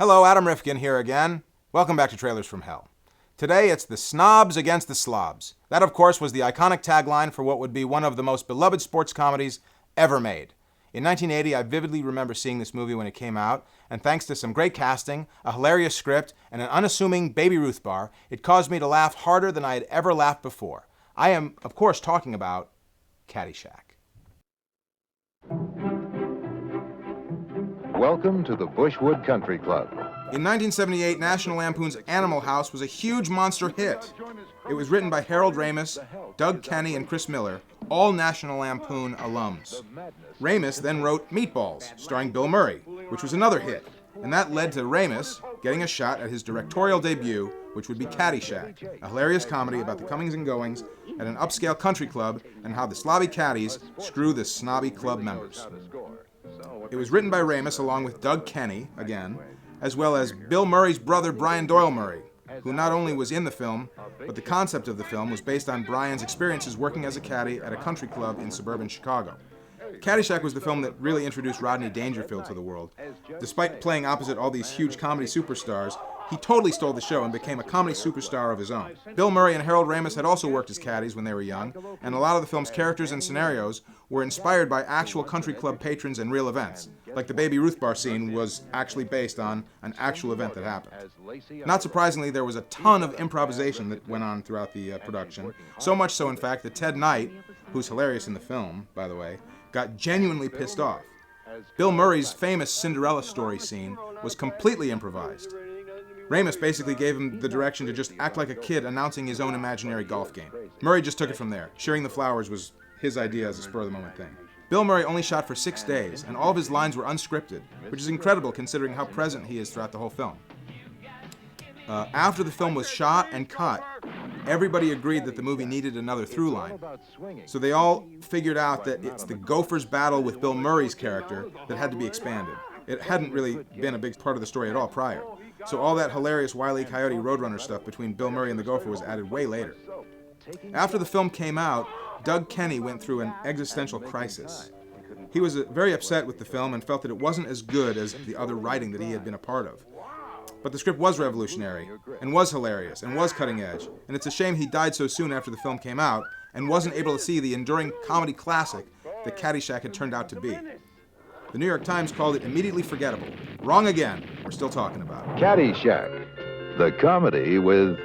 Hello, Adam Rifkin here again. Welcome back to Trailers from Hell. Today it's the snobs against the slobs. That, of course, was the iconic tagline for what would be one of the most beloved sports comedies ever made. In 1980, I vividly remember seeing this movie when it came out, and thanks to some great casting, a hilarious script, and an unassuming Baby Ruth bar, it caused me to laugh harder than I had ever laughed before. I am, of course, talking about Caddyshack. Welcome to the Bushwood Country Club. In 1978, National Lampoon's Animal House was a huge monster hit. It was written by Harold Ramis, Doug Kenney, and Chris Miller, all National Lampoon alums. Ramis then wrote Meatballs, starring Bill Murray, which was another hit, and that led to Ramis getting a shot at his directorial debut, which would be Caddyshack, a hilarious comedy about the comings and goings at an upscale country club and how the slobby caddies screw the snobby club members. It was written by Ramis along with Doug Kenney, again, as well as Bill Murray's brother Brian Doyle Murray, who not only was in the film, but the concept of the film was based on Brian's experiences working as a caddy at a country club in suburban Chicago. Caddyshack was the film that really introduced Rodney Dangerfield to the world. Despite playing opposite all these huge comedy superstars, he totally stole the show and became a comedy superstar of his own. Bill Murray and Harold Ramis had also worked as caddies when they were young, and a lot of the film's characters and scenarios were inspired by actual country club patrons and real events. Like the Baby Ruth bar scene was actually based on an actual event that happened. Not surprisingly, there was a ton of improvisation that went on throughout the production, so much so in fact that Ted Knight, who's hilarious in the film, by the way, got genuinely pissed off. Bill Murray's famous Cinderella story scene was completely improvised. Ramis basically gave him the direction to just act like a kid announcing his own imaginary golf game. Murray just took it from there. Sharing the flowers was his idea as a spur-of-the-moment thing. Bill Murray only shot for 6 days, and all of his lines were unscripted, which is incredible considering how present he is throughout the whole film. After the film was shot and cut, everybody agreed that the movie needed another through line. So they all figured out that it's the Gophers' battle with Bill Murray's character that had to be expanded. It hadn't really been a big part of the story at all prior. So all that hilarious Wile E. Coyote Roadrunner stuff between Bill Murray and the Gopher was added way later. After the film came out, Doug Kenney went through an existential crisis. He was very upset with the film and felt that it wasn't as good as the other writing that he had been a part of. But the script was revolutionary, and was hilarious, and was cutting edge, and it's a shame he died so soon after the film came out, and wasn't able to see the enduring comedy classic that Caddyshack had turned out to be. The New York Times called it immediately forgettable. Wrong again. We're still talking about it. Caddyshack, the comedy with